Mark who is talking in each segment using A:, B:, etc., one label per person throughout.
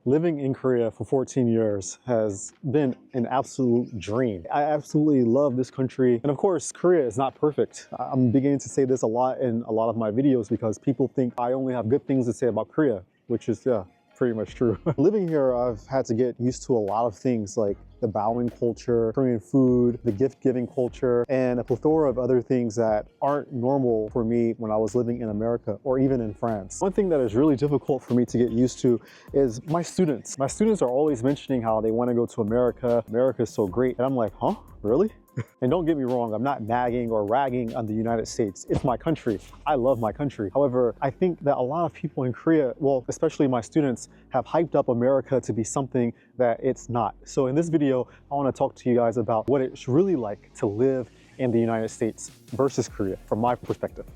A: Living in Korea for 14 years has been an absolute dream. I absolutely love this country. And of course, Korea is not perfect. I'm beginning to say this a lot in a lot of my videos because people think I only have good things to say about Korea, which is, yeah, pretty much true. Living here, I've had to get used to a lot of things like the bowing culture, Korean food, the gift-giving culture, and a plethora of other things that aren't normal for me when I was living in America or even in France. One thing that is really difficult for me to get used to is my students. My students are always mentioning how they want to go to America. America is so great. And I'm like, huh? Really? And don't get me wrong, I'm not nagging or ragging on the United States. It's my country. I love my country. However, I think that a lot of people in Korea, well, especially my students, have hyped up America to be something that it's not. So in this video, I want to talk to you guys about what it's really like to live in the United States versus Korea from my perspective.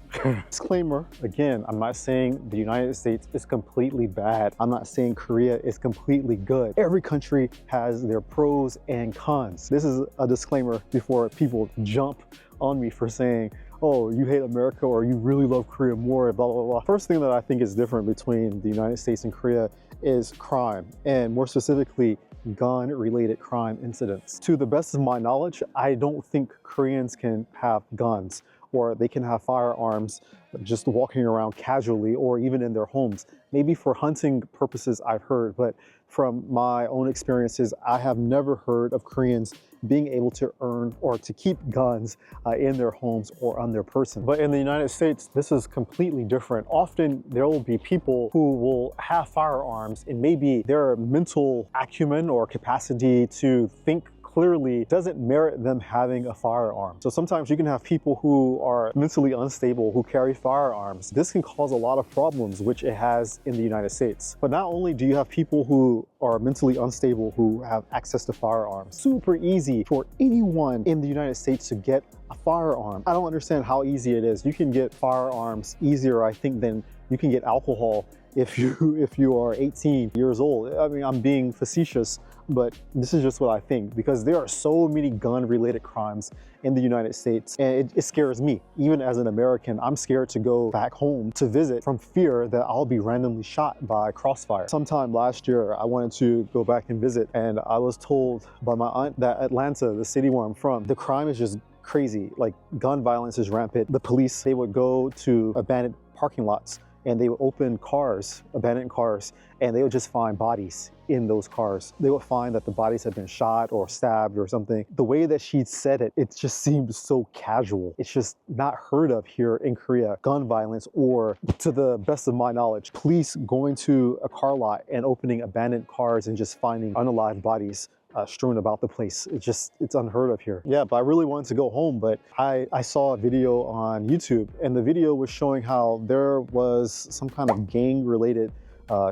A: Disclaimer, again, I'm not saying the United States is completely bad. I'm not saying Korea is completely good. Every country has their pros and cons. This is a disclaimer before people jump on me for saying, oh, you hate America or you really love Korea more, blah, blah, blah. First thing that I think is different between the United States and Korea is crime, and more specifically, gun-related crime incidents. To the best of my knowledge, I don't think Koreans can have guns or they can have firearms just walking around casually or even in their homes. Maybe for hunting purposes I've heard, but from my own experiences, I have never heard of Koreans being able to earn or to keep guns in their homes or on their person. But in the United States, this is completely different. Often there will be people who will have firearms and maybe their mental acumen or capacity to think clearly doesn't merit them having a firearm. So sometimes you can have people who are mentally unstable who carry firearms. This can cause a lot of problems, which it has in the United States. But not only do you have people who are mentally unstable who have access to firearms, super easy for anyone in the United States to get a firearm. I don't understand how easy it is. You can get firearms easier, I think, than you can get alcohol if you are 18 years old. I mean, I'm being facetious, but this is just what I think, because there are so many gun-related crimes in the United States, and it scares me. Even as an American, I'm scared to go back home to visit from fear that I'll be randomly shot by crossfire. Sometime last year, I wanted to go back and visit, and I was told by my aunt that Atlanta, the city where I'm from, the crime is just crazy. Like, gun violence is rampant. The police, they would go to abandoned parking lots and they would open cars, abandoned cars, and they would just find bodies in those cars. They would find that the bodies had been shot or stabbed or something. The way that she said it, it just seemed so casual. It's just not heard of here in Korea, gun violence, or, to the best of my knowledge, police going to a car lot and opening abandoned cars and just finding unalive bodies strewn about the place. It's unheard of here. Yeah, but I really wanted to go home, but I saw a video on YouTube, and the video was showing how there was some kind of gang-related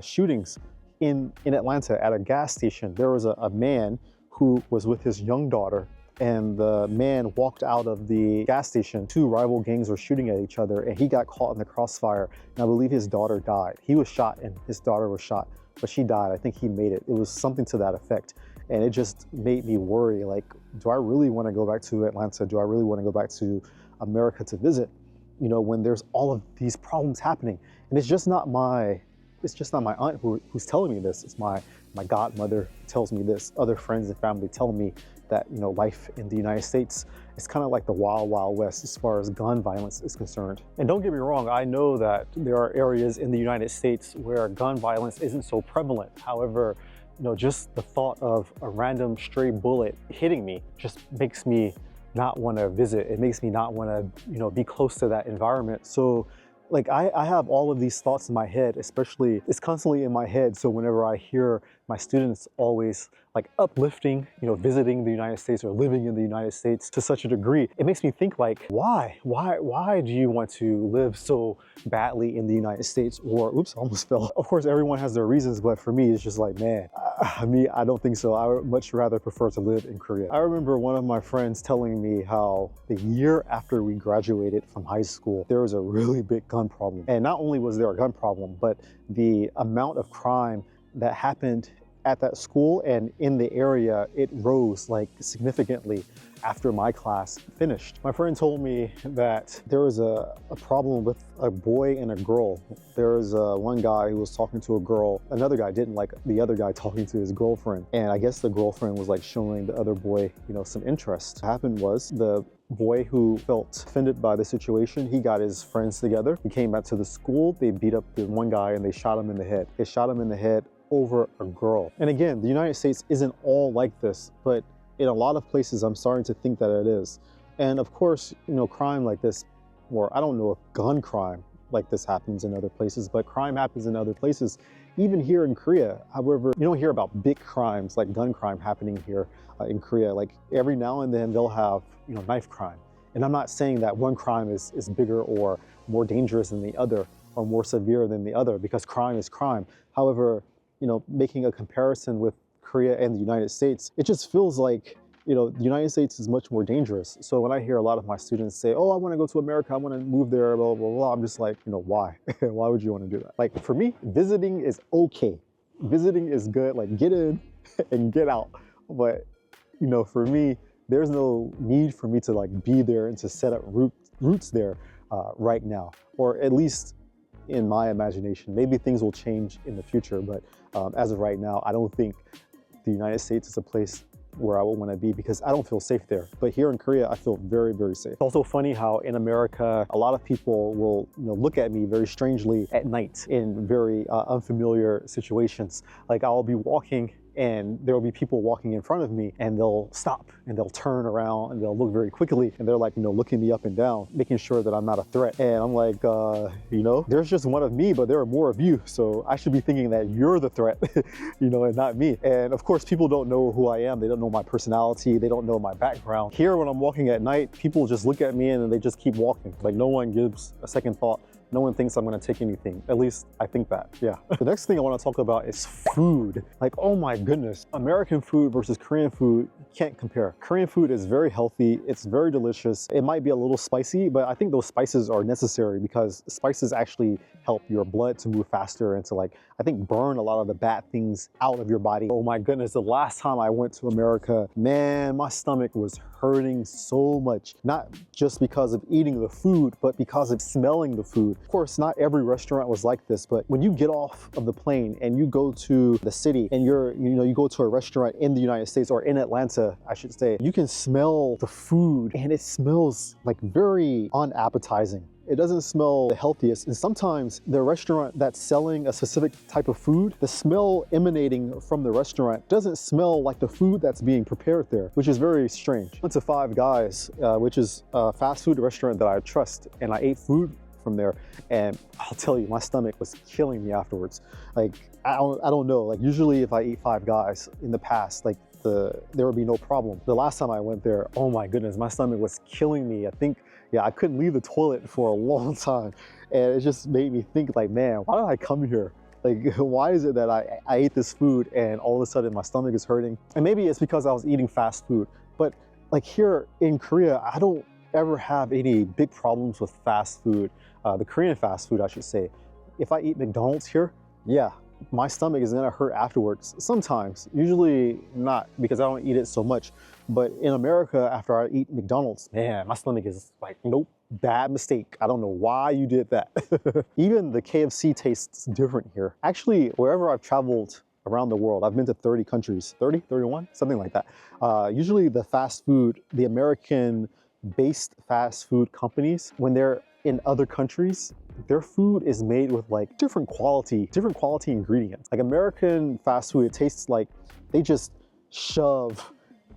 A: shootings in Atlanta at a gas station. There was a man who was with his young daughter, and the man walked out of the gas station. Two rival gangs were shooting at each other, and he got caught in the crossfire, and I believe his daughter died. He was shot and his daughter was shot, but she died. I think he made it. It was something to that effect. And it just made me worry, like, do I really want to go back to Atlanta? Do I really want to go back to America to visit, you know, when there's all of these problems happening? And it's just not my aunt who's telling me this. It's my godmother tells me this. Other friends and family tell me that, you know, life in the United States is kind of like the wild, wild west as far as gun violence is concerned. And don't get me wrong, I know that there are areas in the United States where gun violence isn't so prevalent. However, you know, just the thought of a random stray bullet hitting me just makes me not want to visit. It makes me not want to, you know, be close to that environment. So, like, I have all of these thoughts in my head, especially, it's constantly in my head. So whenever I hear my students always like uplifting, you know, visiting the United States or living in the United States to such a degree, it makes me think like, why do you want to live so badly in the United States? Or, oops, I almost fell. Of course, everyone has their reasons, but for me, it's just like, man, I don't think so. I would much rather prefer to live in Korea. I remember one of my friends telling me how the year after we graduated from high school, there was a really big gun problem. And not only was there a gun problem, but the amount of crime that happened at that school, and in the area, it rose like significantly after my class finished. My friend told me that there was a problem with a boy and a girl. There was one guy who was talking to a girl. Another guy didn't like the other guy talking to his girlfriend. And I guess the girlfriend was like showing the other boy, you know, some interest. What happened was the boy who felt offended by the situation, he got his friends together. He came back to the school. They beat up the one guy and they shot him in the head. They shot him in the head over a girl. And again, the United States isn't all like this, but in a lot of places, I'm starting to think that it is. And of course, you know, crime like this, or I don't know if gun crime like this happens in other places, but crime happens in other places, even here in Korea. However, you don't hear about big crimes like gun crime happening here in Korea. Like every now and then they'll have, you know, knife crime. And I'm not saying that one crime is bigger or more dangerous than the other or more severe than the other, because crime is crime. However, you know, making a comparison with Korea and the United States, it just feels like, you know, the United States is much more dangerous. So when I hear a lot of my students say, oh, I want to go to America, I want to move there, blah, blah, blah, I'm just like, you know, why? Why would you want to do that? Like for me, visiting is okay. Visiting is good, like get in and get out. But, you know, for me, there's no need for me to like be there and to set up roots there right now, or at least in my imagination. Maybe things will change in the future, but as of right now, I don't think the United States is a place where I would want to be, because I don't feel safe there. But here in Korea, I feel very, very safe. It's also funny how in America, a lot of people will, you know, look at me very strangely at night in very unfamiliar situations. Like I'll be walking and there will be people walking in front of me and they'll stop and they'll turn around and they'll look very quickly and they're like, you know, looking me up and down, making sure that I'm not a threat. And I'm like, you know, there's just one of me, but there are more of you. So I should be thinking that you're the threat, you know, and not me. And of course, people don't know who I am. They don't know my personality. They don't know my background. Here, when I'm walking at night, people just look at me and then they just keep walking. Like no one gives a second thought. No one thinks I'm gonna take anything. At least I think that, yeah. The next thing I wanna talk about is food. Like, oh my goodness. American food versus Korean food, can't compare. Korean food is very healthy. It's very delicious. It might be a little spicy, but I think those spices are necessary because spices actually help your blood to move faster and to like, I think burn a lot of the bad things out of your body. Oh my goodness, the last time I went to America, man, my stomach was hurting so much. Not just because of eating the food, but because of smelling the food. Of course, not every restaurant was like this, but when you get off of the plane and you go to the city and you go to a restaurant in the United States or in Atlanta, I should say, you can smell the food and it smells like very unappetizing. It doesn't smell the healthiest. And sometimes the restaurant that's selling a specific type of food, the smell emanating from the restaurant doesn't smell like the food that's being prepared there, which is very strange. I went to Five Guys, which is a fast food restaurant that I trust, and I ate food from there, and I'll tell you, my stomach was killing me afterwards. Like, I don't know, like usually if I eat Five Guys in the past, like there would be no problem. The last time I went there, oh my goodness, my stomach was killing me. I think, yeah, I couldn't leave the toilet for a long time. And it just made me think like, man, why did I come here? Like, why is it that I ate this food and all of a sudden my stomach is hurting? And maybe it's because I was eating fast food, but like here in Korea, I don't ever have any big problems with fast food, the Korean fast food, I should say. If I eat McDonald's here, yeah, my stomach is gonna hurt afterwards. Sometimes, usually not, because I don't eat it so much. But in America, after I eat McDonald's, man, my stomach is like, nope, bad mistake. I don't know why you did that. Even the KFC tastes different here. Actually, wherever I've traveled around the world, I've been to 30 countries, 30, 31, something like that. Usually the fast food, the American-based fast food companies, when they're in other countries, their food is made with like different quality ingredients. Like American fast food, it tastes like they just shove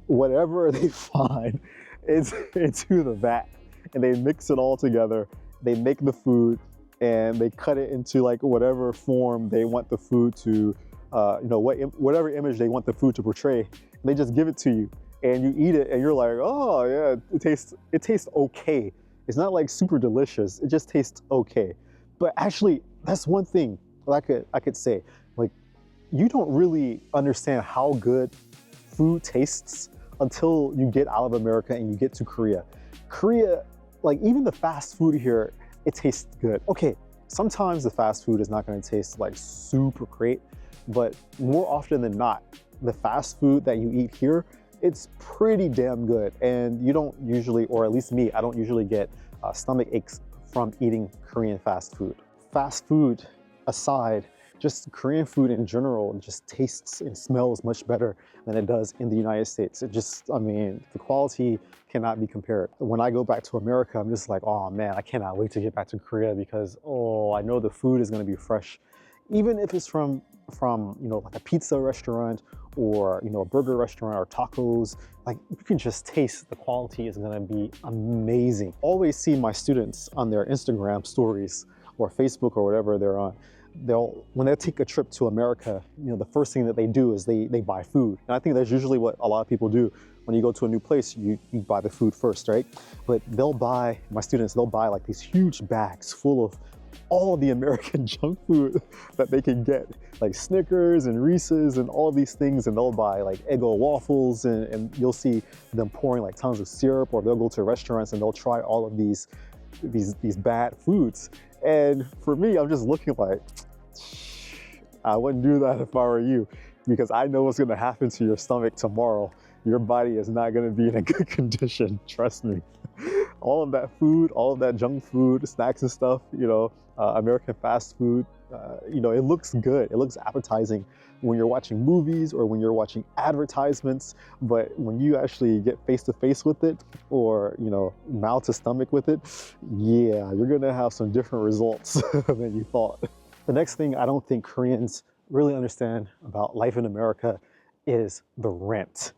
A: whatever they find into the vat and they mix it all together. They make the food and they cut it into like whatever form they want the food to, whatever image they want the food to portray. And they just give it to you and you eat it and you're like, oh yeah, it tastes okay. It's not like super delicious, it just tastes okay. But actually, that's one thing that I could say. Like, you don't really understand how good food tastes until you get out of America and you get to Korea. Korea, like even the fast food here, it tastes good. Okay, sometimes the fast food is not gonna taste like super great, but more often than not, the fast food that you eat here, it's pretty damn good. And you don't usually, or at least me, I don't usually get stomach aches from eating Korean fast food. Fast food aside, just Korean food in general just tastes and smells much better than it does in the United States. It just, I mean, the quality cannot be compared. When I go back to America, I'm just like, oh man, I cannot wait to get back to Korea because, oh, I know the food is gonna be fresh. Even if it's from you know, like a pizza restaurant or, you know, a burger restaurant or tacos, like you can just taste the quality is gonna be amazing. Always see my students on their Instagram stories or Facebook or whatever they're on. When they take a trip to America, you know, the first thing that they do is they buy food. And I think that's usually what a lot of people do. When you go to a new place, you buy the food first, right? But my students, they'll buy like these huge bags full of all the American junk food that they can get, like Snickers and Reese's and all these things, and they'll buy like Eggo waffles, and you'll see them pouring like tons of syrup, or they'll go to restaurants and they'll try all of these bad foods. And for me, I'm just looking like, I wouldn't do that if I were you, because I know what's gonna happen to your stomach tomorrow. Your body is not gonna be in a good condition, trust me. All of that food, all of that junk food, snacks and stuff, you know, American fast food, you know, it looks good. It looks appetizing when you're watching movies or when you're watching advertisements, but when you actually get face to face with it, or, you know, mouth to stomach with it, yeah, you're gonna have some different results than you thought. The next thing I don't think Koreans really understand about life in America is the rent.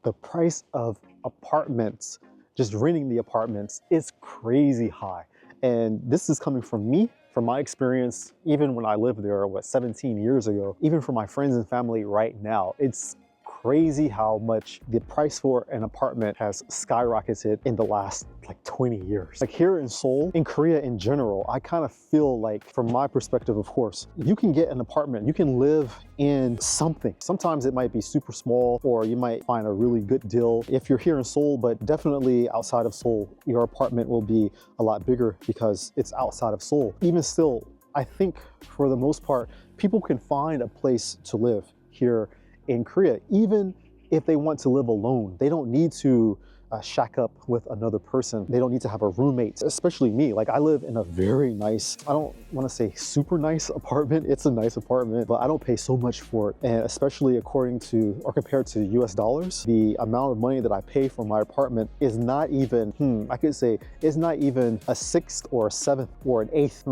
A: The price of apartments, just renting the apartments, is crazy high. And this is coming from me, from my experience, even when I lived there, 17 years ago, even for my friends and family right now. It's crazy how much the price for an apartment has skyrocketed in the last like 20 years. Like here in Seoul, in Korea in general, I kind of feel like, from my perspective, of course, you can get an apartment, you can live in something. Sometimes it might be super small, or you might find a really good deal if you're here in Seoul, but definitely outside of Seoul, your apartment will be a lot bigger because it's outside of Seoul. Even still, I think for the most part, people can find a place to live here in Korea, even if they want to live alone. They don't need to shack up with another person. They don't need to have a roommate, especially me. Like I live in a very nice, I don't want to say super nice apartment. It's a nice apartment, but I don't pay so much for it. And especially according to, or compared to US dollars, the amount of money that I pay for my apartment is not even, I could say, it's not even a sixth or a seventh or an eighth.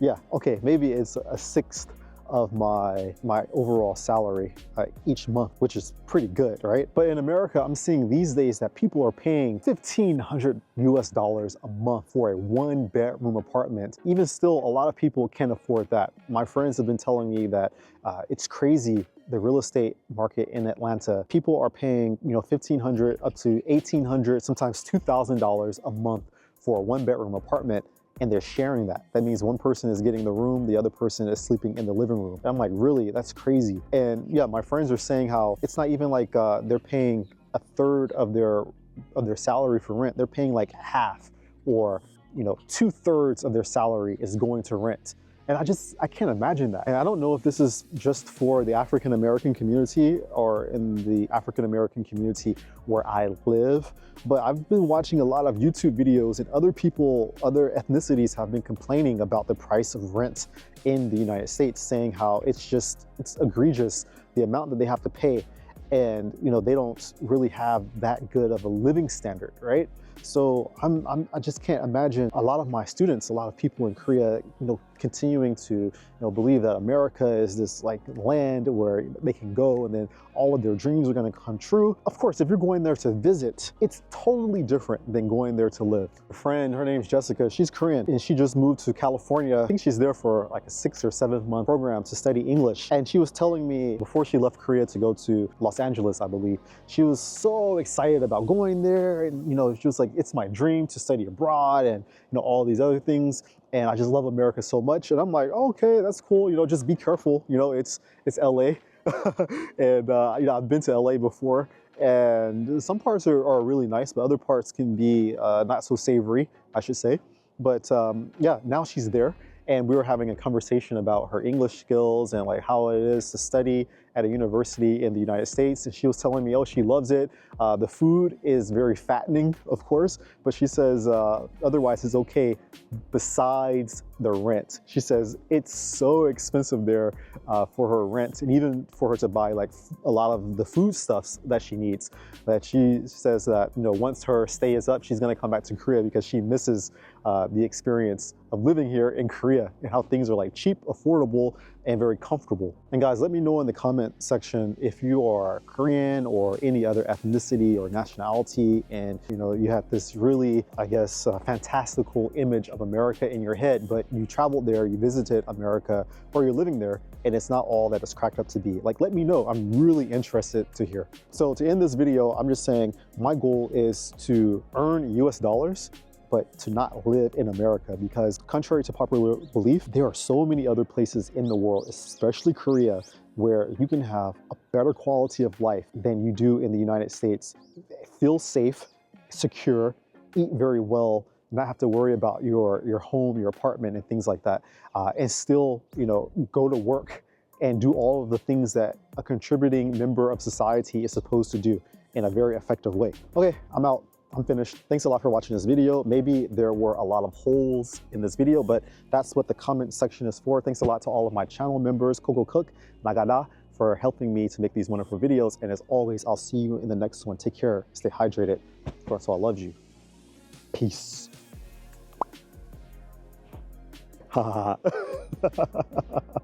A: Yeah, okay, maybe it's a sixth of my overall salary each month, which is pretty good, right? But in America, I'm seeing these days that people are paying $1,500 US a month for a 1-bedroom apartment. Even still, a lot of people can't afford that. My friends have been telling me that it's crazy, the real estate market in Atlanta. People are paying, you know, $1,500 up to $1,800, sometimes $2,000 a month for a 1-bedroom apartment. And they're sharing that. That means one person is getting the room, the other person is sleeping in the living room. And I'm like, really? That's crazy. And yeah, my friends are saying how it's not even like they're paying a third of their salary for rent. They're paying like half, or, you know, 2/3 of their salary is going to rent. And I can't imagine that. And I don't know if this is just for the African-American community or in the African-American community where I live, but I've been watching a lot of YouTube videos, and other people, other ethnicities have been complaining about the price of rent in the United States, saying how it's egregious, the amount that they have to pay. And, you know, they don't really have that good of a living standard, right? So I just can't imagine a lot of my students, a lot of people in Korea, you know, continuing to, you know, believe that America is this like land where they can go and then all of their dreams are going to come true. Of course, if you're going there to visit, it's totally different than going there to live. A friend, her name's Jessica, she's Korean, and she just moved to California. I think she's there for like a 6 or 7 month program to study English. And she was telling me before she left Korea to go to Los Angeles, I believe, she was so excited about going there. And, you know, she was like, it's my dream to study abroad and, you know, all these other things. And I just love America so much. And I'm like, okay, that's cool. You know, just be careful. You know, it's LA. And, you know, I've been to LA before, and some parts are really nice, but other parts can be not so savory, I should say. But yeah, now she's there. and we were having a conversation about her English skills and like how it is to study at a university in the United States. And she was telling me, oh, she loves it. The food is very fattening, of course, but she says otherwise it's okay besides the rent. She says it's so expensive there for her rent, and even for her to buy like a lot of the foodstuffs that she needs, that she says that, you know, once her stay is up, she's gonna come back to Korea because she misses the experience of living here in Korea and how things are like cheap, affordable, and very comfortable. And guys, let me know in the comment section if you are Korean or any other ethnicity or nationality, and you know, you have this really, I guess, fantastical image of America in your head, but you traveled there, you visited America, or you're living there, and it's not all that it's cracked up to be. Like, let me know. I'm really interested to hear. So to end this video, I'm just saying my goal is to earn US dollars, but to not live in America, because contrary to popular belief, there are so many other places in the world, especially Korea, where you can have a better quality of life than you do in the United States. Feel safe, secure, eat very well, not have to worry about your home, your apartment, and things like that, and still, you know, go to work and do all of the things that a contributing member of society is supposed to do in a very effective way. Okay, I'm out. I'm finished. Thanks a lot for watching this video. Maybe there were a lot of holes in this video, but that's what the comment section is for. Thanks a lot to all of my channel members, 𝐤𝐤 𝐾 𝐬, for helping me to make these wonderful videos. And as always, I'll see you in the next one. Take care, stay hydrated. Francois loves you. Peace. Ha ha ha.